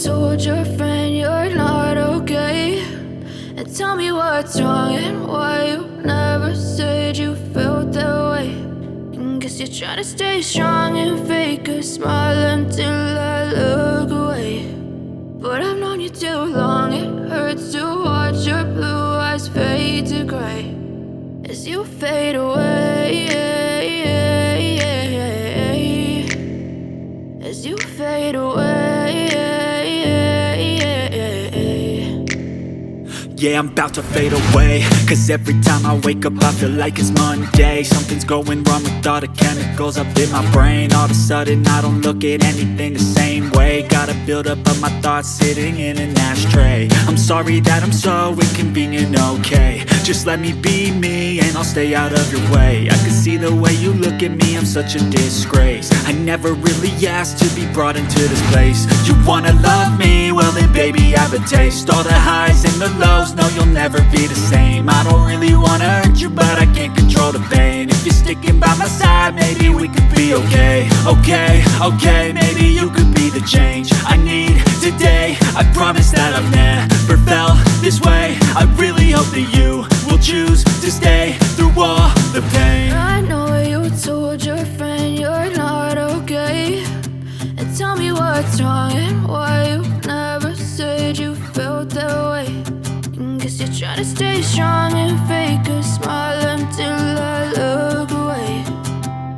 told your friend you're not okay, and tell me what's wrong and why you never said you felt that way. And guess you're trying to stay strong and fake a smile until I look away. But I've known you too long, it hurts to watch your blue eyes fade to gray as you fade away, as you fade away. Yeah, I'm about to fade away, cause every time I wake up I feel like it's Monday. Something's going wrong with all the chemicals up in my brain. All of a sudden I don't look at anything the same way. Gotta build up of my thoughts sitting in an ashtray. I'm sorry that I'm so inconvenient, okay. Just let me be me and I'll stay out of your way. I can see the way you look at me, I'm such a disgrace. I never really asked to be brought into this place. You wanna love me? Well then baby I have a taste. All the highs and the lows, no you'll never be the same. I don't really wanna hurt you but I can't control the pain. If you're sticking by my side maybe we could be okay. Okay, maybe you could be the change I need today. I promise that I've never felt this way. I really hope that you will choose to stay through all the pain. I know you told your friend you're not okay, and tell me what's wrong and why you never said you felt that way. And guess you're trying to stay strong and fake a smile until I look away.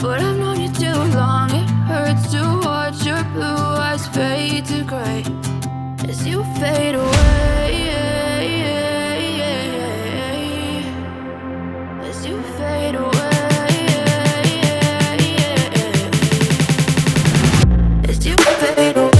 But I've known you too long, it hurts to watch your blue eyes fade to gray as you fade away, as you fade away, as you fade away.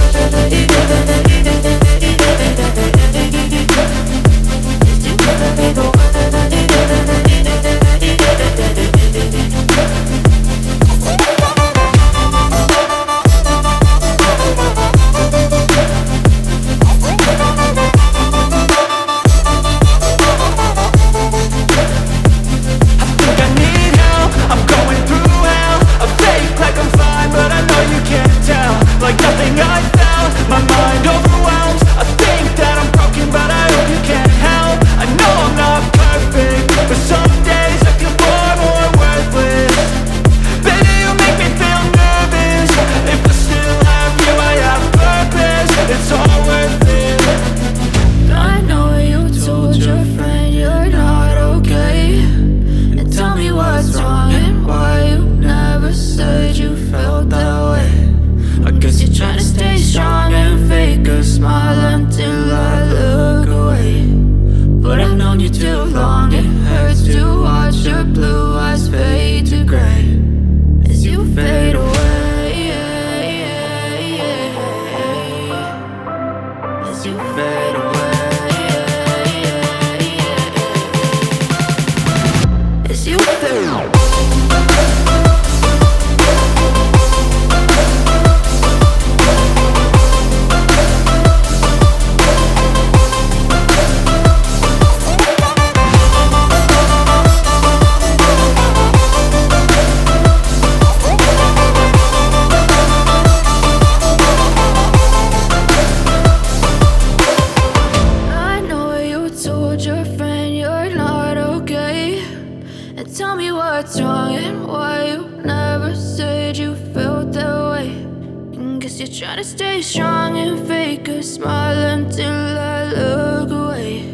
Try to stay strong and fake a smile until I look away.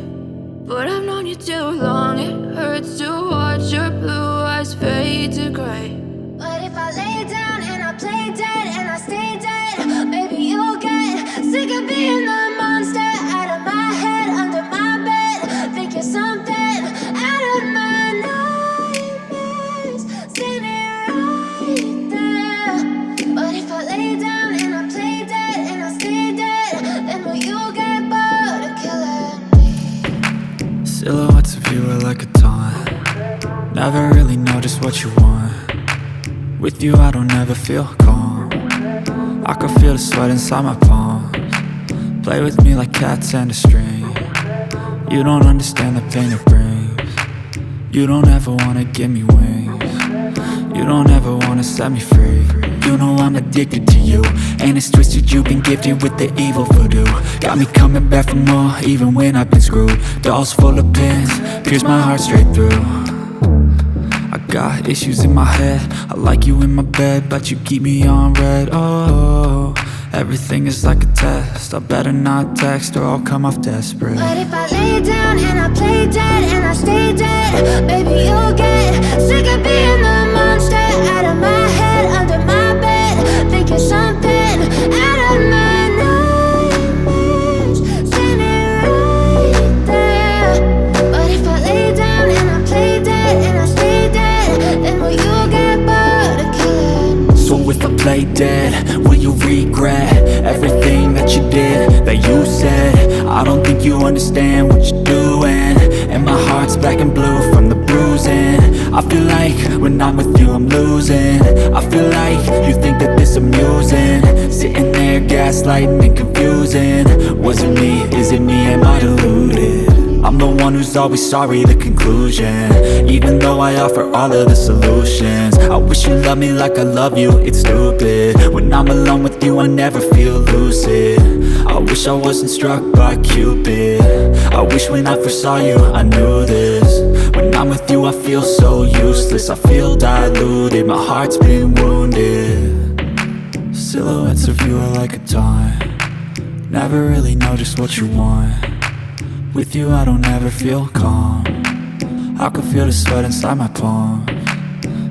But I've known you too long, it hurts to watch your blue eyes fade to gray. But if I lay down and I play dead and I stay dead, maybe you'll get sick of being the monster out of my head, under my bed. Think you're something out of my nightmares, standing right there. But if I lay down and I play dead and I stay dead, then will you get bored of killing me? Silhouettes of you are like a taunt. Never really know just what you want. With you I don't ever feel calm. I can feel the sweat inside my palms. Play with me like cats and a string. You don't understand the pain it brings. You don't ever wanna give me wings. You don't ever wanna set me free. You know I'm addicted to you, and it's twisted, you've been gifted with the evil voodoo. Got me coming back for more, even when I've been screwed. Dolls full of pins, pierce my heart straight through. I got issues in my head, I like you in my bed, but you keep me on red. Oh, everything is like a test, I better not text or I'll come off desperate. But if I lay down and I play dead and I stay dead, baby, you'll get sick of being the monster out of my head, under my bed, thinking something out of my nightmares, standing right there. But if I lay down and I play dead and I stay dead, then will you get bored of killing me? So if I play dead, will you regret everything that you did, that you said? I don't think you understand what you're doing, and my heart's black and blue from the bruising. I feel like when I'm with you I'm losing. I feel like you think that this amusing, sitting there gaslighting and confusing. Was it me? Is it me? Am I deluded? I'm the one who's always sorry, the conclusion, even though I offer all of the solutions. I wish you loved me like I love you, it's stupid. When I'm alone with you I never feel lucid. I wish I wasn't struck by Cupid. I wish when I first saw you I knew this. When I'm with you I feel so useless, I feel diluted, my heart's been wounded. Silhouettes of you are like a taunt, never really know just what you want. With you I don't ever feel calm, I can feel the sweat inside my palm.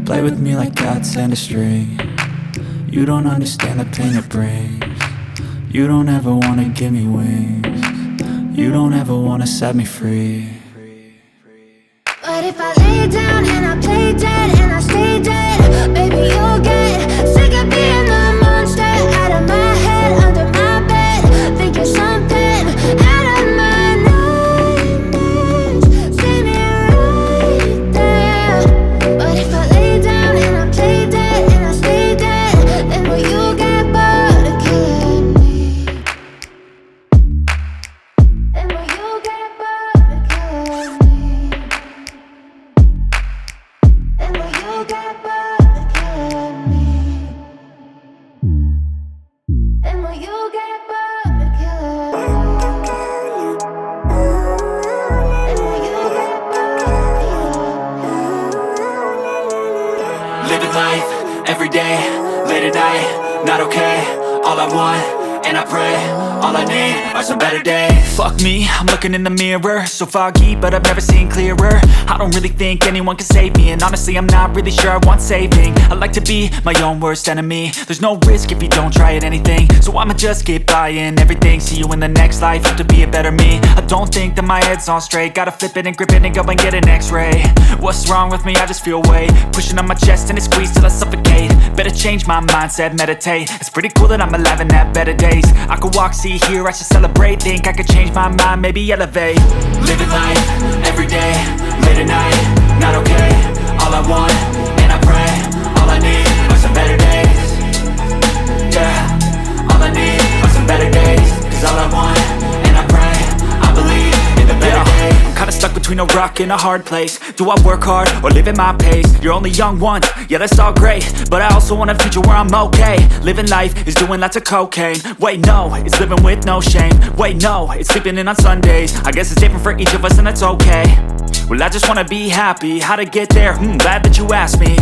Play with me like cats and a string. You don't understand the pain it brings. You don't ever wanna give me wings. You don't ever wanna set me free. But if I lay down and I play dead and I stay dead, baby, you'll get sick of being the monster out of my head, under my bed, thinking something out of my nightmares, standing right there. But if I lay down and I play dead and I stay dead, then will you get bored of killing me? Then will you get bored of killing me? And will you get bored of killing me? And will you get bored of killing me? And will you get bored of killing me? Living life, everyday, late at night, not okay. All I want, and I pray, all I need are some better days. Fuck me, I'm looking in the mirror, so foggy, but I've never seen clearer. I don't really think anyone can save me, and honestly I'm not really sure I want saving. I like to be my own worst enemy. There's no risk if you don't try at anything, so I'ma just get buying everything. See you in the next life, have to be a better me. I don't think that my head's on straight, gotta flip it and grip it and go and get an x-ray. What's wrong with me? I just feel weight pushing on my chest and it squeezes till I suffocate. Better change my mindset, meditate. It's pretty cool that I'm alive and have better days. I could walk, see, hear, I should celebrate. Think I could change my mind, maybe elevate. Living life, everyday, late at night, not okay. All I want, and I pray, all I need are some better days. Yeah, all I need are some better days. Cause all I want, and I pray, I believe in the better days. I'm kinda stuck between a rock and a hard place. Do I work hard or live at my pace? You're only young once, yeah that's all great, but I also want a future where I'm okay. Living life is doing lots of cocaine. Wait no, it's living with no shame. Wait no, it's sleeping in on Sundays. I guess it's different for each of us and that's okay. Well I just wanna be happy, how to get there? Glad that you asked me.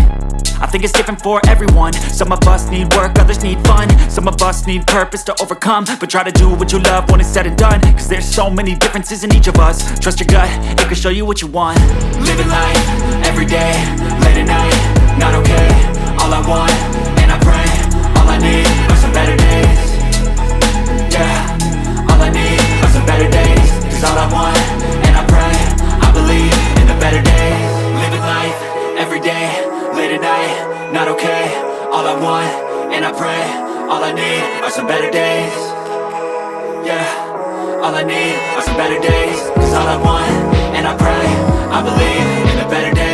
I think it's different for everyone. Some of us need work, others need fun. Some of us need purpose to overcome. But try to do what you love when it's said and done, cause there's so many differences in each of us. Trust your gut, it can show you what you want. Living life, everyday, late at night, not okay. All I want, and I pray, all I need are some better days. Yeah, all I need are some better days. Cause all I want, and I pray, I believe in the better days. Living life, everyday, late at night, not okay. All I want, and I pray, all I need are some better days. Yeah, all I need are some better days. Cause all I want, and I pray, I believe in the better days.